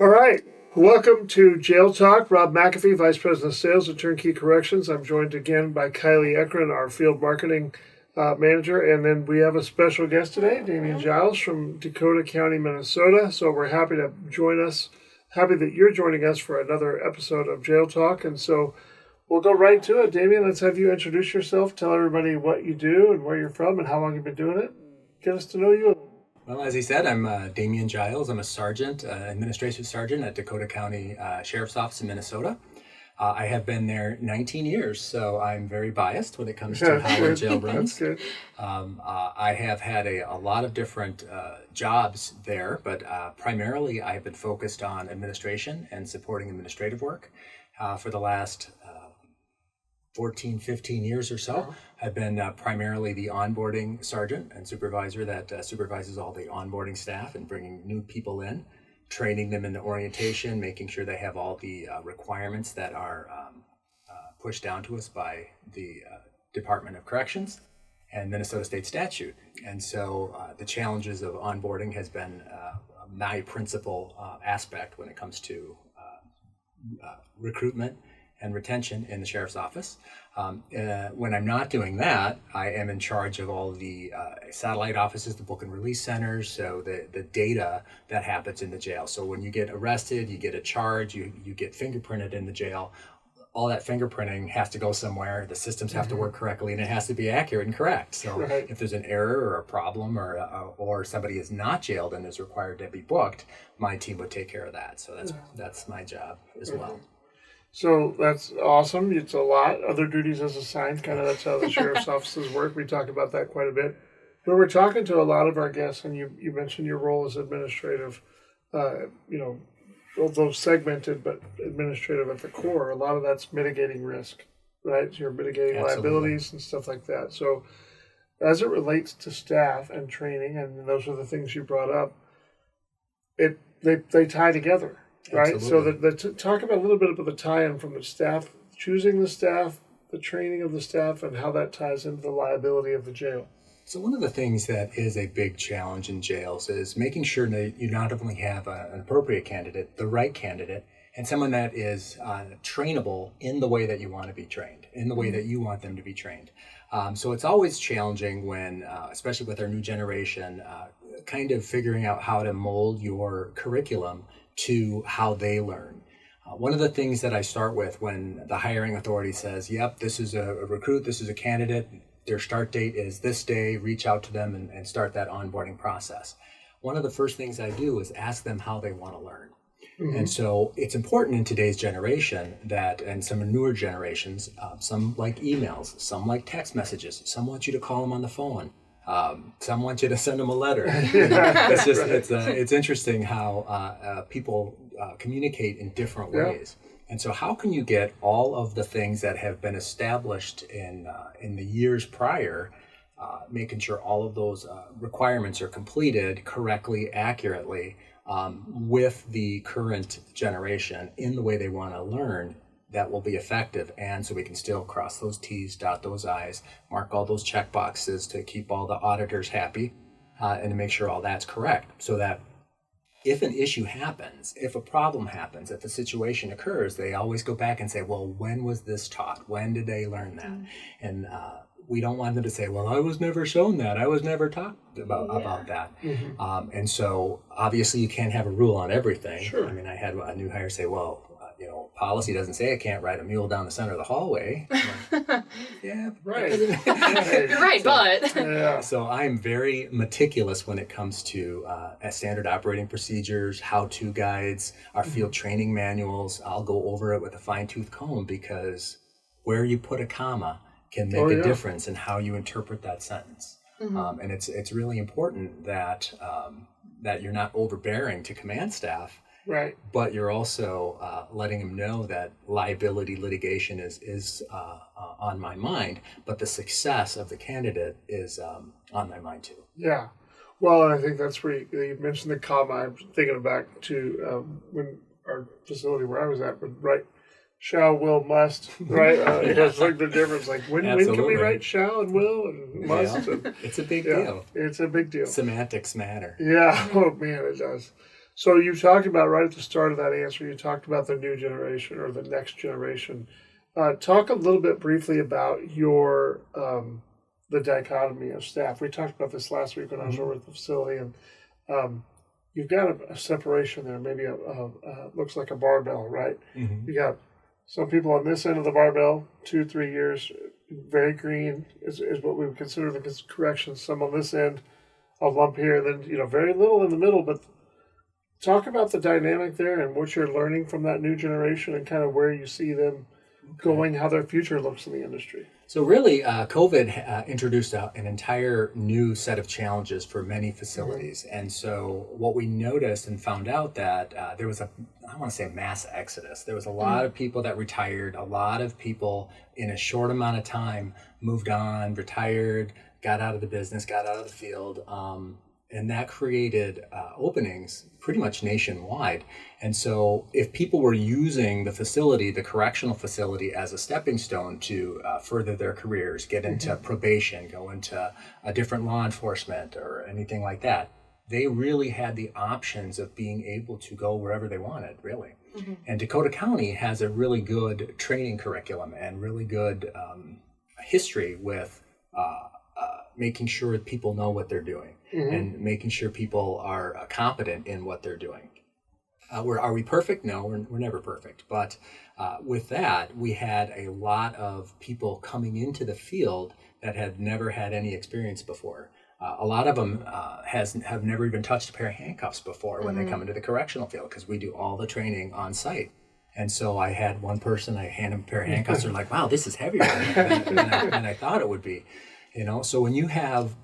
All right. Welcome to Jail Talk. Rob McAfee, Vice President of Sales at Turnkey Corrections. I'm joined again by Kylie Ekron, our Field Marketing Manager. And then we have a special guest today, Damion Giles from Dakota County, Minnesota. So we're happy to happy that you're joining us for another episode of Jail Talk. And so we'll go right to it. Damion, let's have you introduce yourself. Tell everybody what you do and where you're from and how long you've been doing it. Get us to know you. Well, as he said, I'm Damion Giles. I'm a sergeant, administrative sergeant at Dakota County Sheriff's Office in Minnesota. I have been there 19 years, so I'm very biased when it comes to how our jail runs. That's good. I have had a lot of different jobs there, but primarily I have been focused on administration and supporting administrative work for the last 14, 15 years or so. I've been primarily the onboarding sergeant and supervisor that supervises all the onboarding staff and bringing new people in, training them in the orientation, making sure they have all the requirements that are pushed down to us by the Department of Corrections and Minnesota State statute. And so the challenges of onboarding has been my principal aspect when it comes to recruitment and retention in the Sheriff's Office. When I'm not doing that, I am in charge of all the satellite offices, the book and release centers, so the data that happens in the jail. So when you get arrested, you get a charge, you get fingerprinted in the jail, all that fingerprinting has to go somewhere, the systems have to work correctly, and it has to be accurate and correct. So if there's an error or a problem or somebody is not jailed and is required to be booked, my team would take care of that. So that's my job as well. So that's awesome. It's a lot. Other duties as assigned, kind of that's how the sheriff's offices work. We talk about that quite a bit. But we're talking to a lot of our guests, and you mentioned your role as administrative, although segmented, but administrative at the core. A lot of that's mitigating risk, right? So you're mitigating liabilities and stuff like that. So as it relates to staff and training, and those are the things you brought up, they tie together. Right. Absolutely. So talk about a little bit about the tie-in from the staff, choosing the staff, the training of the staff, and how that ties into the liability of the jail. So one of the things that is a big challenge in jails is making sure that you not only have an appropriate candidate, the right candidate, and someone that is trainable in the way that you want to be trained, in the way that you want them to be trained. So it's always challenging when, especially with our new generation, kind of figuring out how to mold your curriculum to how they learn. One of the things that I start with when the hiring authority says, yep, this is a recruit, this is a candidate, their start date is this day, reach out to them and start that onboarding process. One of the first things I do is ask them how they want to learn. And so it's important in today's generation that, and some newer generations, some like emails, some like text messages, some want you to call them on the phone. Some want you to send them a letter. It's interesting how people communicate in different ways. And so how can you get all of the things that have been established in the years prior, making sure all of those requirements are completed correctly, accurately, with the current generation in the way they want to learn, that will be effective, and so we can still cross those T's, dot those I's, mark all those check boxes to keep all the auditors happy, and to make sure all that's correct, so that if an issue happens, if a problem happens, if a situation occurs, they always go back and say, well, when was this taught? When did they learn that? And we don't want them to say, well, I was never shown that. I was never taught about that. And so obviously you can't have a rule on everything. Sure. I mean, I had a new hire say, well, policy doesn't say I can't ride a mule down the center of the hallway. Yeah, right. You're right, but. Yeah. So I'm very meticulous when it comes to standard operating procedures, how-to guides, our field training manuals. I'll go over it with a fine-tooth comb because where you put a comma can make a difference in how you interpret that sentence. And it's really important that that you're not overbearing to command staff. Right. But you're also letting them know that liability litigation is on my mind, but the success of the candidate is on my mind too. Yeah. Well, I think that's where you mentioned the comma. I'm thinking back to when our facility where I was at would write shall, will, must, right? It's like the difference. Like when can we write shall and will and must? Yeah. And, it's a big deal. It's a big deal. Semantics matter. Yeah. Oh man, it does. So you talked about right at the start of that answer, you talked about the new generation or the next generation. Talk a little bit briefly about your the dichotomy of staff. We talked about this last week when I was over at the facility, and you've got a separation there. Maybe looks like a barbell, right? You got some people on this end of the barbell, 2-3 years, very green is what we would consider the corrections. Some on this end, a lump here, and then very little in the middle. But talk about the dynamic there and what you're learning from that new generation and kind of where you see them going, how their future looks in the industry. So really, COVID introduced an entire new set of challenges for many facilities. And so what we noticed and found out that there was I don't want to say mass exodus. There was a lot of people that retired, a lot of people in a short amount of time moved on, retired, got out of the business, got out of the field. And that created openings pretty much nationwide. And so if people were using the facility, the correctional facility, as a stepping stone to further their careers, get into probation, go into a different law enforcement or anything like that, they really had the options of being able to go wherever they wanted, really. And Dakota County has a really good training curriculum and really good history with making sure people know what they're doing and making sure people are competent in what they're doing. Are we perfect? No, we're never perfect. But with that, we had a lot of people coming into the field that had never had any experience before. A lot of them have never even touched a pair of handcuffs before when they come into the correctional field, because we do all the training on site. And so I had one person, I hand them a pair of handcuffs, they're like, wow, this is heavier than I thought it would be. So when you have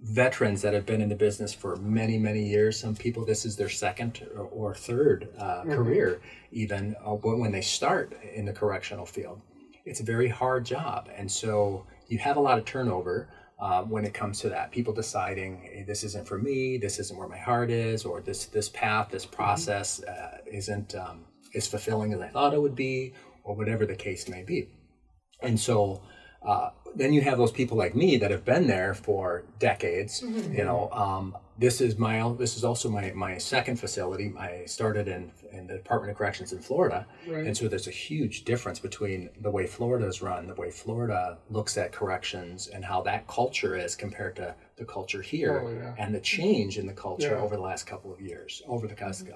veterans that have been in the business for many, many years, some people, this is their second or third career, even when they start in the correctional field. It's a very hard job. And so you have a lot of turnover when it comes to that. People deciding, hey, this isn't for me, this isn't where my heart is, or this path, this process isn't as fulfilling as I thought it would be, or whatever the case may be. And so then you have those people like me that have been there for decades. This is also my second facility. I started in the Department of Corrections in Florida, and so there's a huge difference between the way Florida is run, the way Florida looks at corrections, and how that culture is compared to the culture here, and the change in the culture over the last couple of years, over the past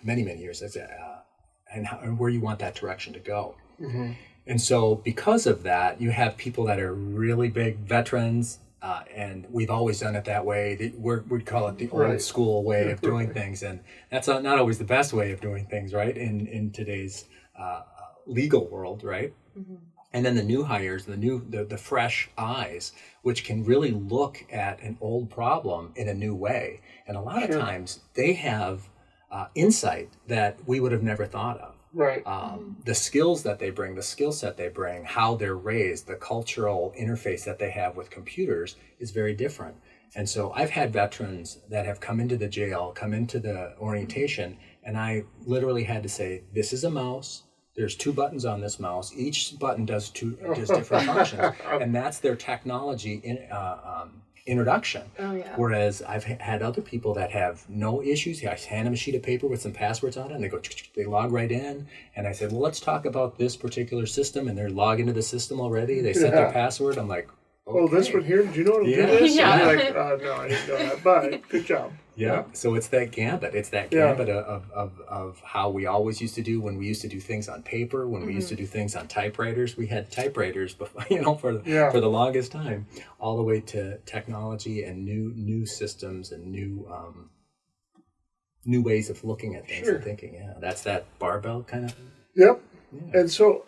many years, and where you want that direction to go. And so because of that, you have people that are really big veterans, and we've always done it that way. We'd call it the old school way of doing things, and that's not always the best way of doing things, right, in today's legal world, right? And then the new hires, the fresh eyes, which can really look at an old problem in a new way. And a lot of times they have insight that we would have never thought of. The skills that they bring, the skill set they bring, how they're raised, the cultural interface that they have with computers is very different. And so I've had veterans that have come into the jail, come into the orientation, and I literally had to say, this is a mouse. There's 2 buttons on this mouse. Each button does different functions, and that's their technology introduction. Whereas I've had other people that have no issues. I hand them a sheet of paper with some passwords on it, and they log right in. And I said, well, let's talk about this particular system, and they're logged into the system already. They set their password. I'm like, okay. Oh, this one here, did you know how to do this? And you're like, no, I didn't know that, but good job. So it's that gambit. It's that gambit of how we always used to do when we used to do things on paper, when we used to do things on typewriters. We had typewriters before, for the longest time, all the way to technology and new systems and new ways of looking at things and thinking. That's that barbell kind of. Yep. Yeah. And so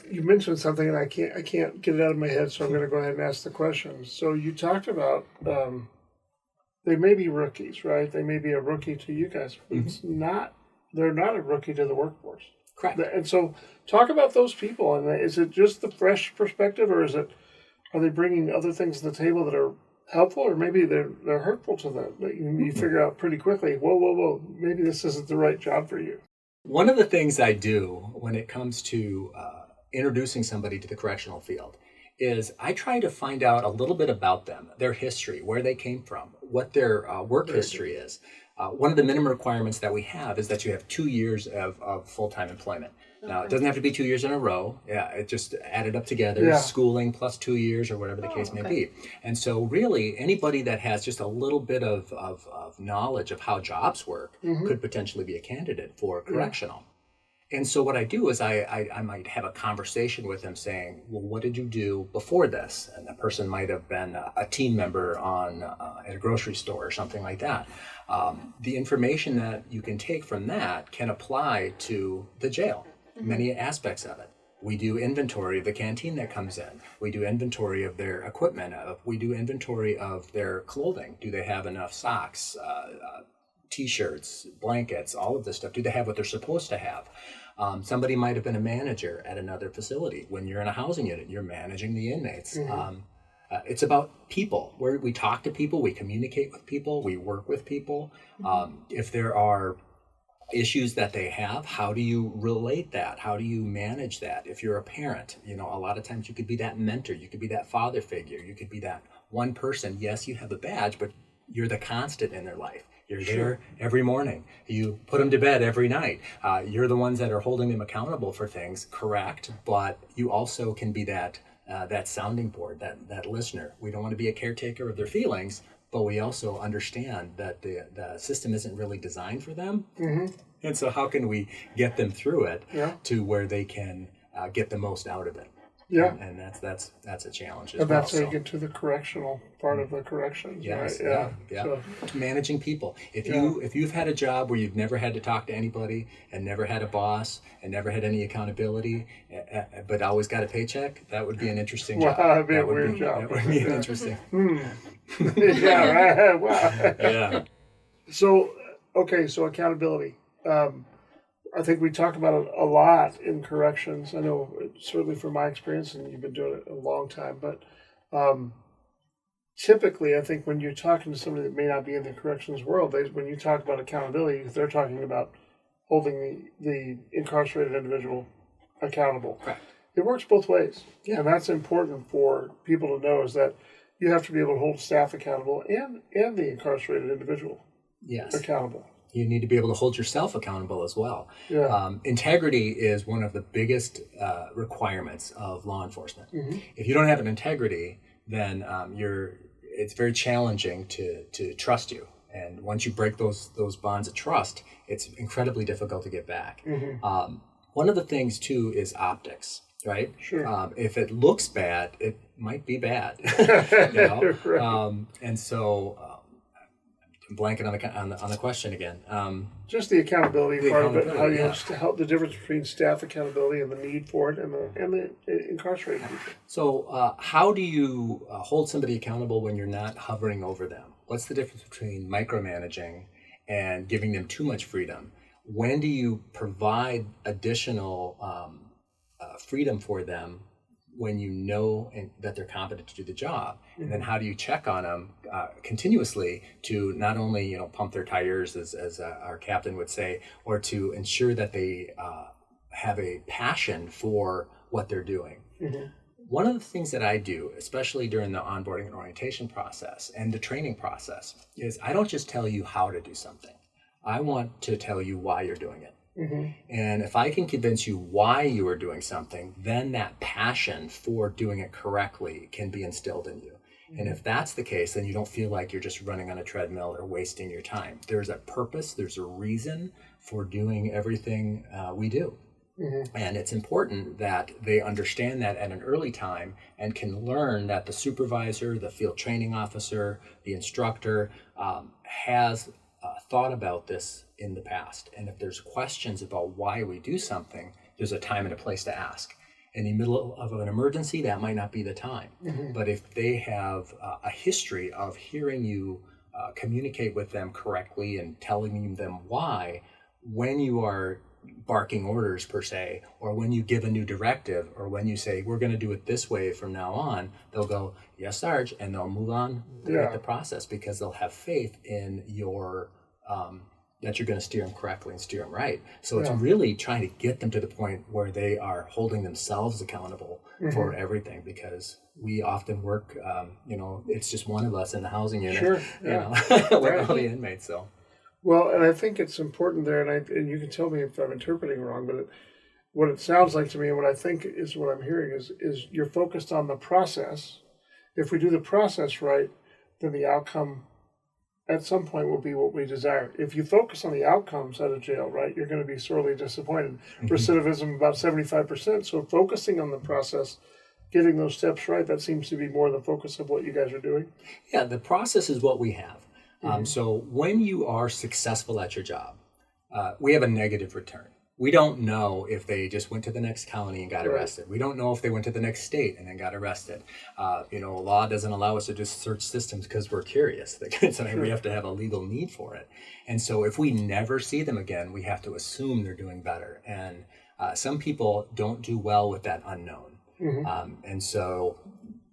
you mentioned something, and I can't get it out of my head, so I'm going to go ahead and ask the question. So you talked about they may be rookies, right? They may be a rookie to you guys. But they're not a rookie to the workforce. Correct. And so talk about those people. And is it just the fresh perspective, or are they bringing other things to the table that are helpful, or maybe they're hurtful to them? That you figure out pretty quickly, whoa, maybe this isn't the right job for you. One of the things I do when it comes to introducing somebody to the correctional field is I try to find out a little bit about them, their history, where they came from, what their work history is. One of the minimum requirements that we have is that you have 2 years of full-time employment. Now, it doesn't have to be 2 years in a row. Yeah, it just added up together, schooling plus 2 years or whatever the case may be. And so really, anybody that has just a little bit of knowledge of how jobs work could potentially be a candidate for correctional. And so what I do is I might have a conversation with them saying, well, what did you do before this? And the person might have been a team member at a grocery store or something like that. The information that you can take from that can apply to the jail, many aspects of it. We do inventory of the canteen that comes in. We do inventory of their equipment. We do inventory of their clothing. Do they have enough socks, T-shirts, blankets, all of this stuff? Do they have what they're supposed to have? Somebody might have been a manager at another facility. When you're in a housing unit, you're managing the inmates. It's about people. We talk to people, we communicate with people, we work with people. If there are issues that they have, how do you relate that? How do you manage that? If you're a parent, a lot of times you could be that mentor, you could be that father figure, you could be that one person. Yes, you have a badge, but you're the constant in their life. You're there every morning. You put them to bed every night. You're the ones that are holding them accountable for things, correct? But you also can be that sounding board, that listener. We don't want to be a caretaker of their feelings, but we also understand that the system isn't really designed for them. And so how can we get them through it to where they can get the most out of it? Yeah. And that's a challenge as and well. that's how you get to the correctional part of the corrections, yes, right? Yeah. So, Managing people. If you've had a job where you've never had to talk to anybody and never had a boss and never had any accountability, but always got a paycheck, that would be an interesting job. That'd be a weird job. That would be an interesting. Yeah, right. Wow. Yeah. So accountability. I think we talk about it a lot in corrections. I know, certainly from my experience, and you've been doing it a long time, but typically I think when you're talking to somebody that may not be in the corrections world, when you talk about accountability, they're talking about holding the incarcerated individual accountable. Correct. It works both ways. Yeah. And that's important for people to know, is that you have to be able to hold staff accountable and the incarcerated individual accountable. You need to be able to hold yourself accountable as well. Yeah. Integrity is one of the biggest requirements of law enforcement. If you don't have an integrity, then it's very challenging to trust you. And once you break those bonds of trust, it's incredibly difficult to get back. One of the things too is optics, right? Sure. If it looks bad, it might be bad. Right. And so. I'm blanking on the question again. Just the accountability part of it, how the difference between staff accountability and the need for it, and the incarcerated people. So how do you hold somebody accountable when you're not hovering over them? What's the difference between micromanaging and giving them too much freedom? When do you provide additional freedom for them when you know that they're competent to do the job? And then how do you check on them continuously to not only pump their tires, as our captain would say, or to ensure that they have a passion for what they're doing? One of the things that I do, especially during the onboarding and orientation process and the training process, is I don't just tell you how to do something. I want to tell you why you're doing it. And if I can convince you why you are doing something, then that passion for doing it correctly can be instilled in you. And if that's the case, then you don't feel like you're just running on a treadmill or wasting your time. There's a purpose, there's a reason for doing everything we do. And it's important that they understand that at an early time and can learn that the supervisor, the field training officer, the instructor has thought about this in the past. And if there's questions about why we do something, there's a time and a place to ask. In the middle of an emergency, that might not be the time. But if they have a history of hearing you communicate with them correctly and telling them why, when you are barking orders per se, or when you give a new directive, or when you say, we're going to do it this way from now on, they'll go, yes, Sarge, and they'll move on with the process because they'll have faith in your that you're going to steer them correctly and steer them right. So it's really trying to get them to the point where they are holding themselves accountable for everything, because we often work, it's just one of us in the housing unit, with all the inmates. So. Well, and I think it's important there, and you can tell me if I'm interpreting wrong, but what it sounds like to me and what I think is what I'm hearing is you're focused on the process. If we do the process right, then the outcome at some point will be what we desire. If you focus on the outcomes out of jail, right, you're going to be sorely disappointed. Recidivism about 75%. So focusing on the process, getting those steps right, that seems to be more the focus of what you guys are doing. Yeah, the process is what we have. So when you are successful at your job, we have a negative return. We don't know if they just went to the next county and got arrested. We don't know if they went to the next state and then got arrested. Law doesn't allow us to just search systems because we're curious. We have to have a legal need for it. And so if we never see them again, we have to assume they're doing better. And some people don't do well with that unknown. And so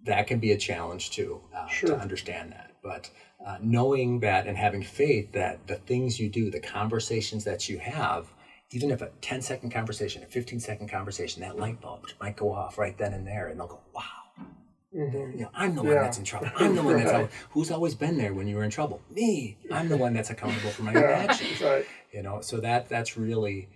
that can be a challenge too, to understand that. But knowing that and having faith that the things you do, the conversations that you have, even if a 10-second conversation, a 15-second conversation, that light bulb might go off right then and there, and they'll go, wow, I'm the one that's in trouble. I'm the one that's who's always been there when you were in trouble. Me. I'm the one that's accountable for my own actions. So that's really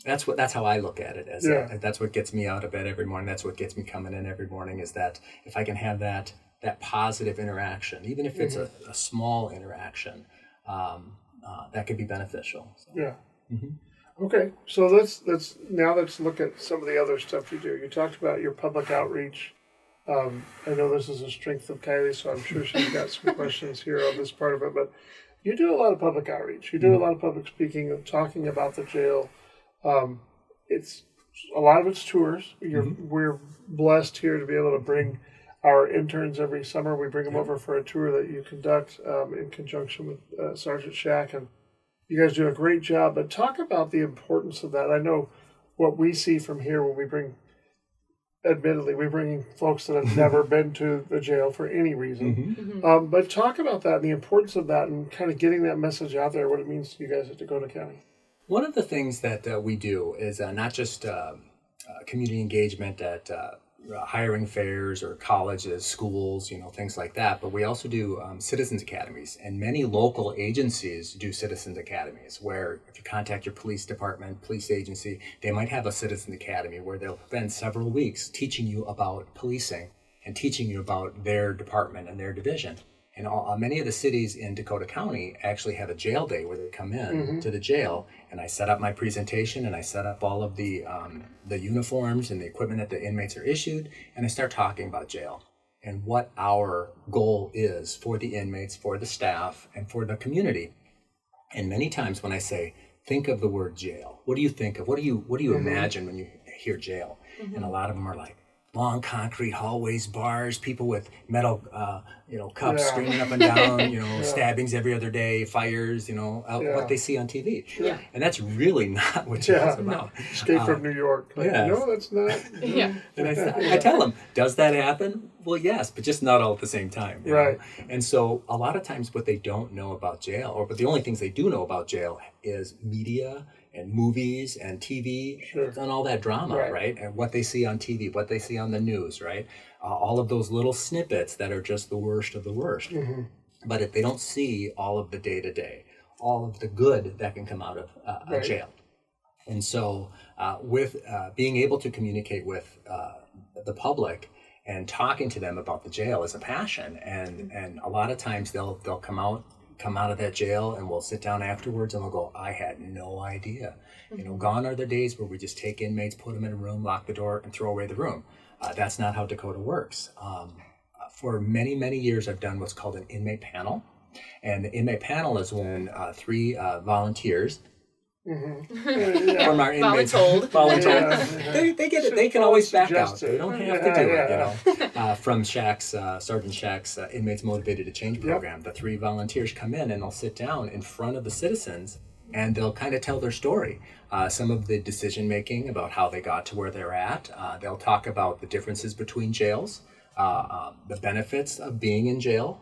that's how I look at it. That's what gets me out of bed every morning. That's what gets me coming in every morning, is that if I can have that positive interaction, even if it's a small interaction, that could be beneficial. So. Okay, so let's look at some of the other stuff you do. You talked about your public outreach. I know this is a strength of Kylie, so I'm sure she's got some questions here on this part of it. But you do a lot of public outreach. You do a lot of public speaking and talking about the jail. It's a lot of it's tours. We're blessed here to be able to bring our interns every summer. We bring them over for a tour that you conduct in conjunction with Sergeant Shack, and you guys do a great job. But talk about the importance of that. I know what we see from here when we bring, admittedly, we bring folks that have never been to the jail for any reason. But talk about that and the importance of that and kind of getting that message out there, what it means to you guys at Dakota County. One of the things that we do is not just community engagement at hiring fairs or colleges, schools, things like that. But we also do citizens academies, and many local agencies do citizens academies, where if you contact your police department, police agency, they might have a citizens academy where they'll spend several weeks teaching you about policing and teaching you about their department and their division. And many of the cities in Dakota County actually have a jail day where they come in to the jail, and I set up my presentation, and I set up all of the uniforms and the equipment that the inmates are issued, and I start talking about jail and what our goal is for the inmates, for the staff, and for the community. And many times when I say, think of the word jail, what do you think of? What do you imagine when you hear jail? And a lot of them are like, long concrete hallways, bars, people with metal, cups streaming up and down, stabbings every other day, fires, what they see on TV. And that's really not what jail's about. Escape from New York. No, that's not. And I tell them, does that happen? Well, yes, but just not all at the same time. You know? And so a lot of times what they don't know about jail, but the only things they do know about jail is media and movies and TV and all that drama, right? And what they see on TV, what they see on the news, right? All of those little snippets that are just the worst of the worst. But if they don't see all of the day-to-day, all of the good that can come out of a jail. And so with being able to communicate with the public and talking to them about the jail is a passion. And a lot of times they'll come out of that jail, and we'll sit down afterwards and we'll go, I had no idea. Gone are the days where we just take inmates, put them in a room, lock the door, and throw away the room. That's not how Dakota works. For many, many years, I've done what's called an inmate panel. And the inmate panel is when 3 volunteers from our inmates voluntold. They get it. They can always back out. They don't have to do it. From Sergeant Shack's Inmates Motivated to Change program, the 3 volunteers come in and they'll sit down in front of the citizens and they'll kind of tell their story. Some of the decision making about how they got to where they're at. They'll talk about the differences between jails. The benefits of being in jail,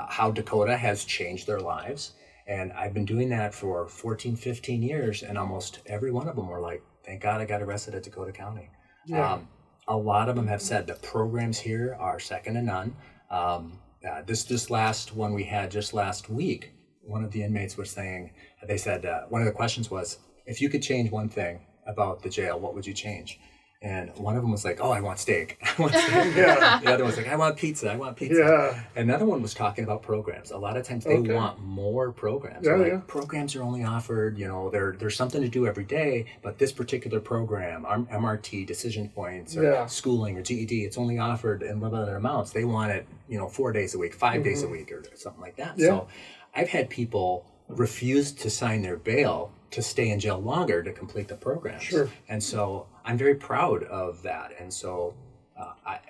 how Dakota has changed their lives, And I've been doing that for 14, 15 years, and almost every one of them were like, thank God I got arrested at Dakota County. Yeah. A lot of them have said the programs here are second to none. This last one we had just last week, one of the inmates was saying, they said, one of the questions was, if you could change one thing about the jail, what would you change? And one of them was like, oh, I want steak. I want steak. Yeah. The other was like, I want pizza. Yeah. Another one was talking about programs. A lot of times they want more programs. Yeah. Programs are only offered, there's something to do every day, but this particular program, MRT, decision points, or schooling, or GED, it's only offered in limited amounts. They want it, 4 days a week, 5 days a week, or something like that. Yeah. So I've had people refuse to sign their bail to stay in jail longer to complete the programs. Sure. And so I'm very proud of that. And so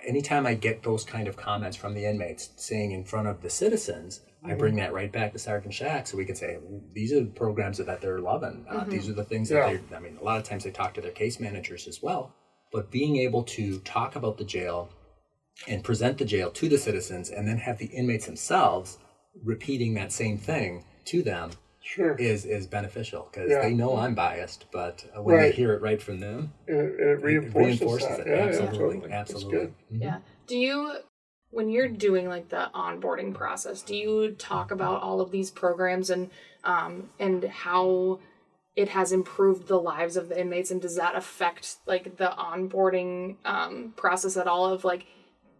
anytime I get those kind of comments from the inmates saying in front of the citizens, I bring that right back to Sergeant Shack so we can say, these are the programs that they're loving. These are the things that a lot of times they talk to their case managers as well. But being able to talk about the jail and present the jail to the citizens and then have the inmates themselves repeating that same thing to them is beneficial because they know I'm biased, but when they hear it right from them, it reinforces it. Yeah, Absolutely. That's Absolutely. good. Mm-hmm. Yeah. Do you, when you're doing like the onboarding process, do you talk about all of these programs and how it has improved the lives of the inmates, and does that affect like the onboarding process at all of like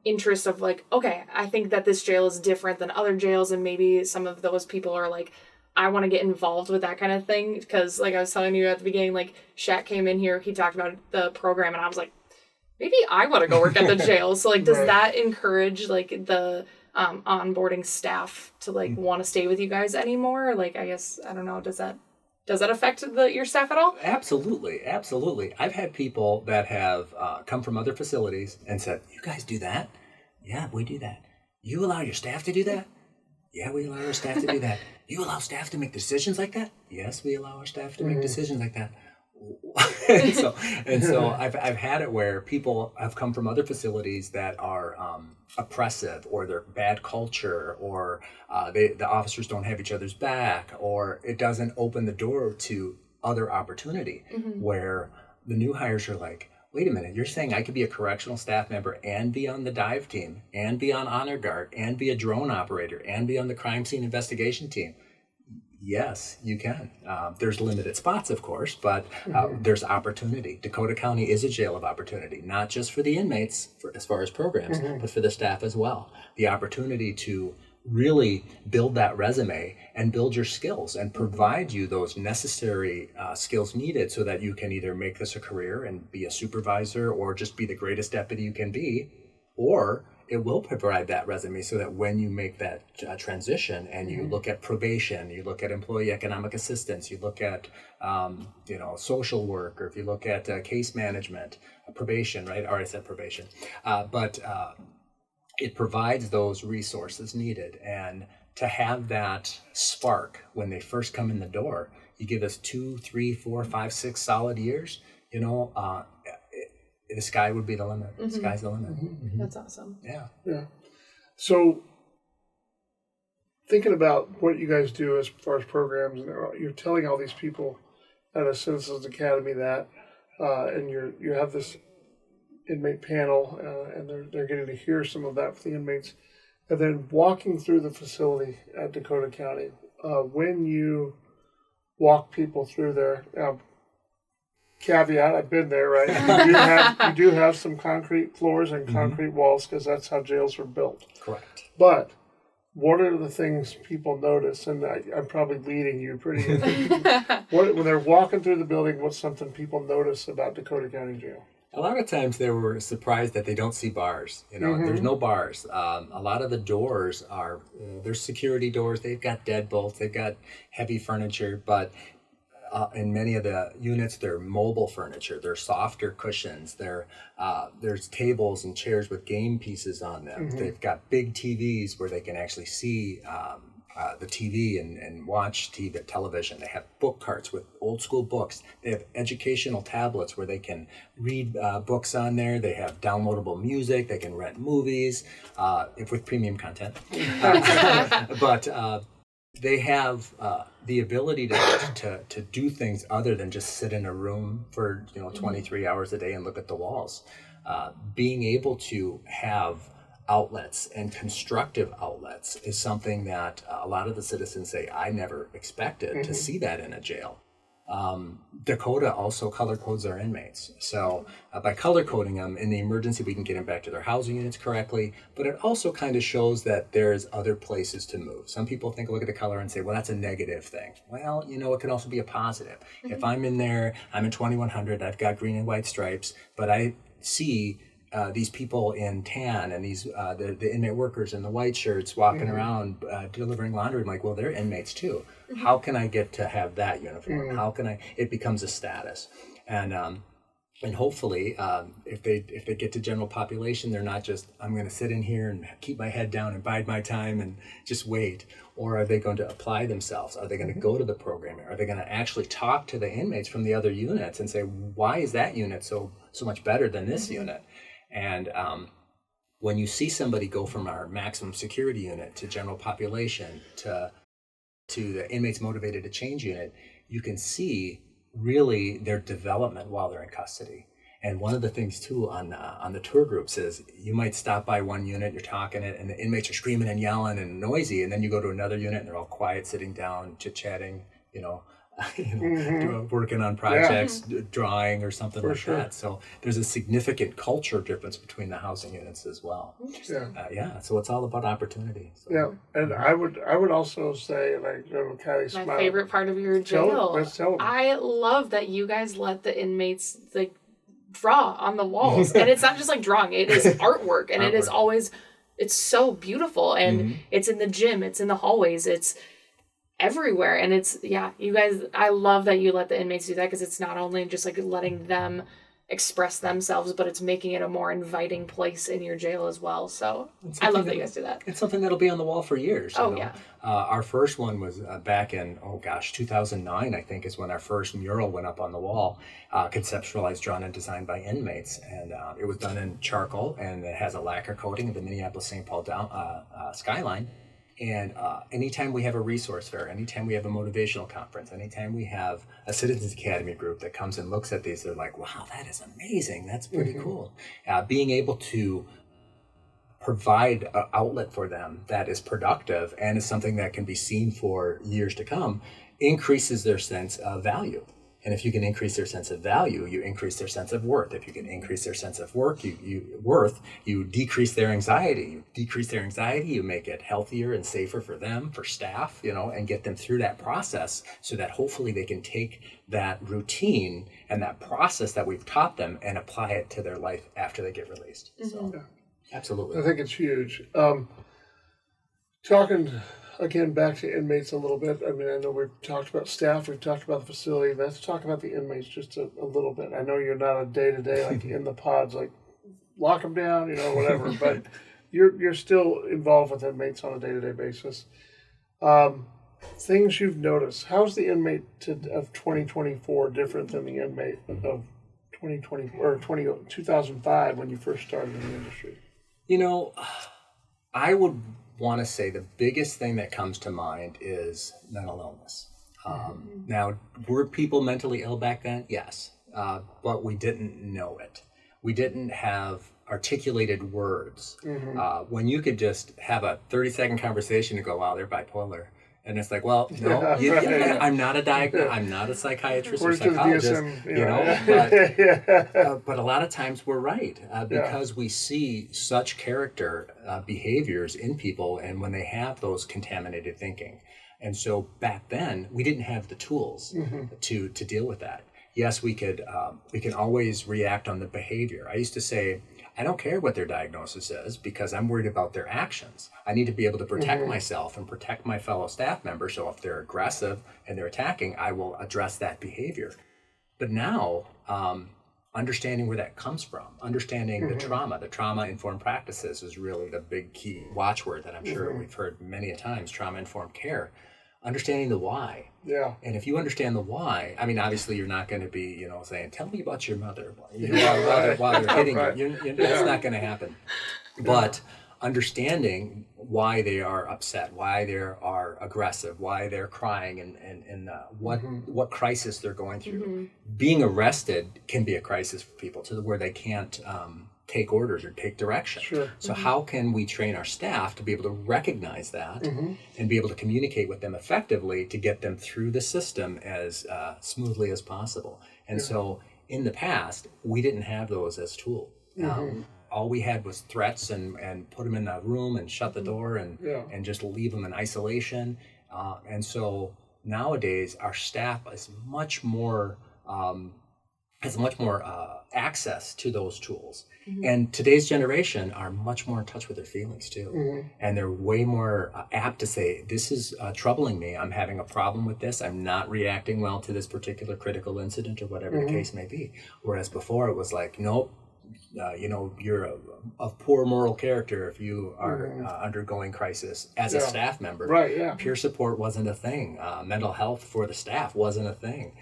interest of like, okay, I think that this jail is different than other jails, and maybe some of those people are like, I want to get involved with that kind of thing? Because like I was telling you at the beginning, like Shaq came in here, he talked about the program, and I was like, maybe I want to go work at the jail. So like, does that encourage like the onboarding staff to like want to stay with you guys anymore? Like, I guess, I don't know, does that affect your staff at all? Absolutely. I've had people that have come from other facilities and said, you guys do that? Yeah, we do that. You allow your staff to do that? Yeah, we allow our staff to do that. You allow staff to make decisions like that? Yes, we allow our staff to make decisions like that. and so I've had it where people have come from other facilities that are oppressive, or they're bad culture, or the officers don't have each other's back, or it doesn't open the door to other opportunity, where the new hires are like, wait a minute, you're saying I could be a correctional staff member and be on the dive team and be on honor guard and be a drone operator and be on the crime scene investigation team? Yes, you can. There's limited spots, of course, but there's opportunity. Dakota County is a jail of opportunity, not just for the inmates as far as programs, but for the staff as well. The opportunity to really build that resume and build your skills and provide you those necessary skills needed so that you can either make this a career and be a supervisor or just be the greatest deputy you can be, or it will provide that resume so that when you make that transition and you look at probation, you look at employee economic assistance, you look at social work, or if you look at case management, probation, right? I already said probation, but it provides those resources needed. And to have that spark when they first come in the door, you give us 2, 3, 4, 5, 6 solid years, the sky would be the limit. The sky's the limit. That's awesome. Yeah. So thinking about what you guys do as far as programs, and you're telling all these people at a Citizens Academy that, and you have this inmate panel, and they're getting to hear some of that from the inmates, and then walking through the facility at Dakota County. When you walk people through there, caveat, I've been there, right? You do have some concrete floors and concrete walls because that's how jails are built. Correct. But what are the things people notice? And I'm probably leading you pretty good. When they're walking through the building, what's something people notice about Dakota County Jail? A lot of times they were surprised that they don't see bars. There's no bars. A lot of the doors are, there's security doors. They've got deadbolts. They've got heavy furniture, but in many of the units, they're mobile furniture. They're softer cushions. There's tables and chairs with game pieces on them. They've got big TVs where they can actually see the TV and watch television. They have book carts with old school books. They have educational tablets where they can read books on there. They have downloadable music. They can rent movies with premium content. But they have the ability to do things other than just sit in a room for 23 hours a day and look at the walls. Being able to have outlets and constructive outlets is something that a lot of the citizens say, I never expected to see that in a jail. Dakota also color codes our inmates. So by color coding them in the emergency, we can get them back to their housing units correctly, but it also kind of shows that there's other places to move. Some people look at the color and say, well, that's a negative thing. Well, it can also be a positive. If I'm in there, I'm in 2100, I've got green and white stripes, but I see these people in tan and these the inmate workers in the white shirts walking around delivering laundry. I'm like, well, they're inmates too. How can I get to have that uniform? How can I? It becomes a status, and hopefully, if they get to general population, they're not just, I'm going to sit in here and keep my head down and bide my time and just wait. Or are they going to apply themselves? Are they going to go to the program? Are they going to actually talk to the inmates from the other units and say, why is that unit so much better than this unit? And when you see somebody go from our maximum security unit to general population to the inmates motivated to change unit, you can see really their development while they're in custody. And one of the things too on the tour groups is you might stop by one unit, you're talking it, and the inmates are screaming and yelling and noisy, and then you go to another unit and they're all quiet, sitting down, chit-chatting, working on projects, drawing or something like that. So there's a significant culture difference between the housing units as well. So it's all about opportunity. So. And I would also say, like, Kylie, my favorite part of your jail. Let's tell them. I love that you guys let the inmates draw on the walls, and it's not just like drawing; it is artwork, and it is always, it's so beautiful, and it's in the gym, it's in the hallways, it's everywhere, and it's you guys, I love that you let the inmates do that, because it's not only just like letting them express themselves, but it's making it a more inviting place in your jail as well. So I love that you guys do that. It's something that'll be on the wall for years. Our first one was back in 2009, I think, is when our first mural went up on the wall, conceptualized, drawn, and designed by inmates, and it was done in charcoal, and it has a lacquer coating of the Minneapolis-St. Paul skyline. And anytime we have a resource fair, anytime we have a motivational conference, anytime we have a Citizens Academy group that comes and looks at these, they're like, wow, that is amazing. That's pretty cool. Being able to provide an outlet for them that is productive and is something that can be seen for years to come increases their sense of value. And if you can increase their sense of value, you increase their sense of worth. If you can increase their sense of worth, you decrease their anxiety. You decrease their anxiety, you make it healthier and safer for them, for staff, and get them through that process so that hopefully they can take that routine and that process that we've taught them and apply it to their life after they get released. So, absolutely. I think it's huge. Talking again back to inmates a little bit. I mean, I know we've talked about staff, we've talked about the facility. Let's talk about the inmates just a little bit. I know you're not a day-to-day like in the pods, like lock them down, whatever. But you're still involved with inmates on a day-to-day basis. Things you've noticed. How's the inmate of 2024 different than the inmate of 2005 when you first started in the industry? I would want to say the biggest thing that comes to mind is mental illness. Now, were people mentally ill back then? Yes, but we didn't know it. We didn't have articulated words. When you could just have a 30-second conversation and go, wow, they're bipolar. And it's like, well, no, I'm not I'm not a psychiatrist or psychologist, but a lot of times we're right because we see such character behaviors in people, and when they have those contaminated thinking. And so back then we didn't have the tools to deal with that. Yes, we can always react on the behavior. I used to say, I don't care what their diagnosis is because I'm worried about their actions. I need to be able to protect myself and protect my fellow staff members. So if they're aggressive and they're attacking, I will address that behavior. But now, understanding where that comes from, understanding the trauma-informed practices is really the big key watchword that I'm sure we've heard many a times, trauma-informed care. Understanding the why. Yeah. And if you understand the why, I mean, obviously you're not going to be, saying, tell me about your mother while they're hitting you. That's not going to happen. But understanding why they are upset, why they are aggressive, why they're crying, and what crisis they're going through. Being arrested can be a crisis for people to where they can't take orders or take direction. Sure. So how can we train our staff to be able to recognize that and be able to communicate with them effectively to get them through the system as smoothly as possible? And so in the past, we didn't have those as tools. All we had was threats and put them in a room and shut the door and just leave them in isolation. And so nowadays, our staff is much more has much more access to those tools. And today's generation are much more in touch with their feelings too. And they're way more apt to say, this is troubling me. I'm having a problem with this. I'm not reacting well to this particular critical incident or whatever the case may be. Whereas before it was like, nope, you're of poor moral character if you are undergoing crisis as a staff member. Right, yeah. Peer support wasn't a thing. Mental health for the staff wasn't a thing.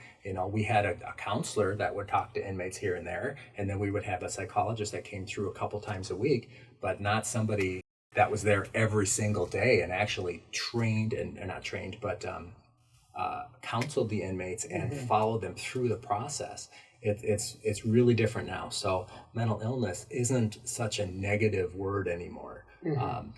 We had a counselor that would talk to inmates here and there, and then we would have a psychologist that came through a couple times a week, but not somebody that was there every single day and actually trained, and not trained, but counseled the inmates and followed them through the process. It's really different now. So mental illness isn't such a negative word anymore.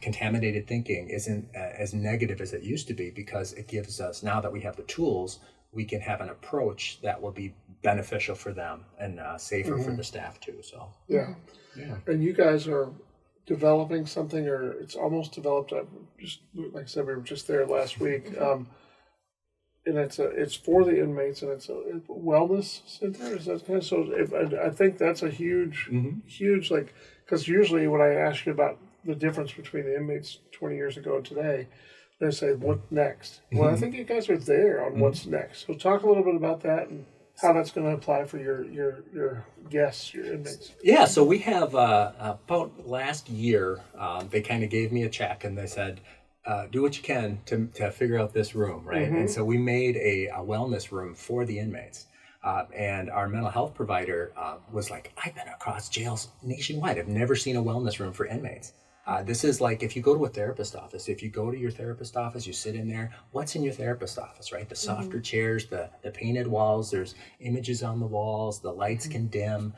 Contaminated thinking isn't as negative as it used to be, because it gives us, now that we have the tools, we can have an approach that will be beneficial for them and safer for the staff too. So yeah. And you guys are developing something, or it's almost developed. Just like I said, we were just there last week. And it's for the inmates, and it's a wellness center. Is that kind of so? I think that's a huge, huge, like, because usually when I ask you about the difference between the inmates 20 years ago and today, they say, "What next?" Well, I think you guys are there on what's next. So talk a little bit about that and how that's going to apply for your guests, your inmates. Yeah, so we have about last year, they kind of gave me a check and they said, do what you can to figure out this room, right? And so we made a wellness room for the inmates. And our mental health provider was like, I've been across jails nationwide. I've never seen a wellness room for inmates. This is like if you go to a therapist office, if you go to your therapist office, you sit in there, what's in your therapist office, right? The softer chairs, the painted walls, there's images on the walls, the lights can dim,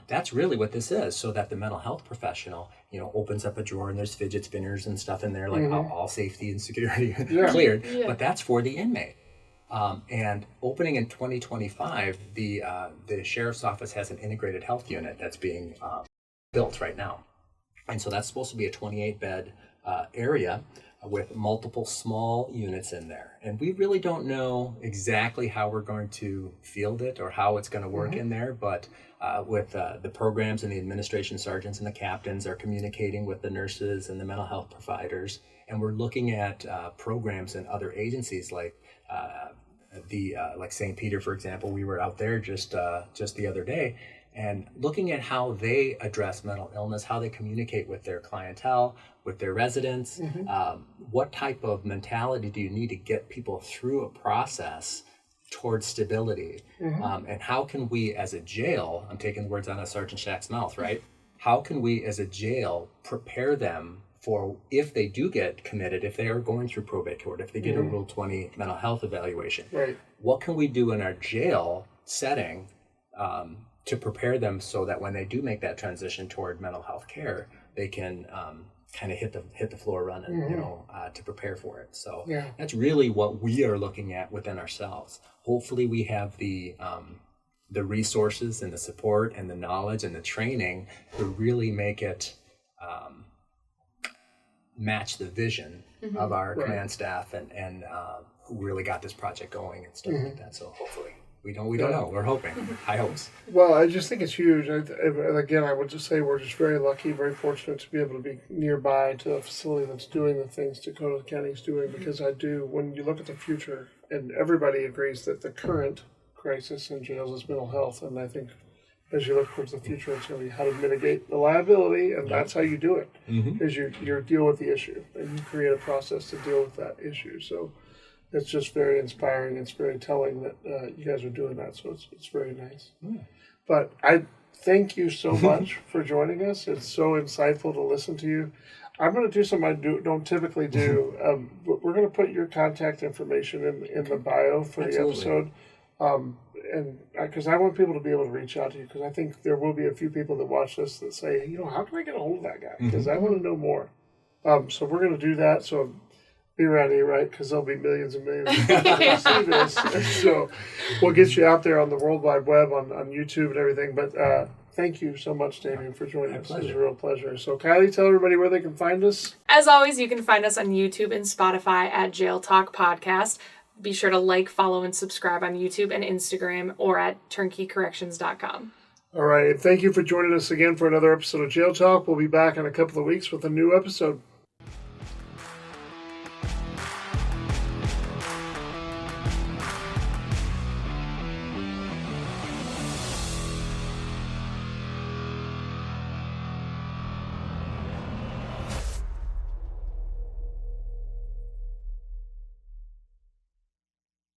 that's really what this is, so that the mental health professional, opens up a drawer and there's fidget spinners and stuff in there, like all safety and security cleared, but that's for the inmate. And opening in 2025, the sheriff's office has an integrated health unit that's being built right now. And so that's supposed to be a 28-bed area with multiple small units in there. And we really don't know exactly how we're going to field it or how it's going to work in there, but with the programs and the administration sergeants and the captains are communicating with the nurses and the mental health providers. And we're looking at programs in other agencies like like St. Peter, for example. We were out there just the other day, and looking at how they address mental illness, how they communicate with their clientele, with their residents, what type of mentality do you need to get people through a process towards stability, and how can we as a jail, I'm taking the words out of Sergeant Shack's mouth, right? How can we as a jail prepare them for if they do get committed, if they are going through probate court, if they get a Rule 20 mental health evaluation, what can we do in our jail setting to prepare them so that when they do make that transition toward mental health care, they can kind of hit the floor running, to prepare for it. So that's really what we are looking at within ourselves. Hopefully we have the resources and the support and the knowledge and the training to really make it match the vision of our command staff and who really got this project going and stuff like that. So hopefully. We don't know. We're hoping. High hopes. Well, I just think it's huge. Again, I would just say we're just very lucky, very fortunate to be able to be nearby to a facility that's doing the things Dakota County is doing, because when you look at the future, and everybody agrees that the current crisis in jails is mental health, and I think as you look towards the future, it's going to be how to mitigate the liability, and that's how you do it, is you deal with the issue, and you create a process to deal with that issue. So it's just very inspiring. It's very telling that you guys are doing that. So it's very nice. But I thank you so much for joining us. It's so insightful to listen to you. I'm going to do something I don't typically do. We're going to put your contact information in the bio for the episode. And because I want people to be able to reach out to you, because I think there will be a few people that watch this that say, how can I get a hold of that guy? Because I want to know more. So we're going to do that. So be ready, right? Because there'll be millions and millions of people who see this. And so we'll get you out there on the World Wide Web, on YouTube and everything. But thank you so much, Damion, for joining us. It was a real pleasure. So Kylie, tell everybody where they can find us. As always, you can find us on YouTube and Spotify at JailTalk Podcast. Be sure to like, follow, and subscribe on YouTube and Instagram or at turnkeycorrections.com. All right. Thank you for joining us again for another episode of Jail Talk. We'll be back in a couple of weeks with a new episode.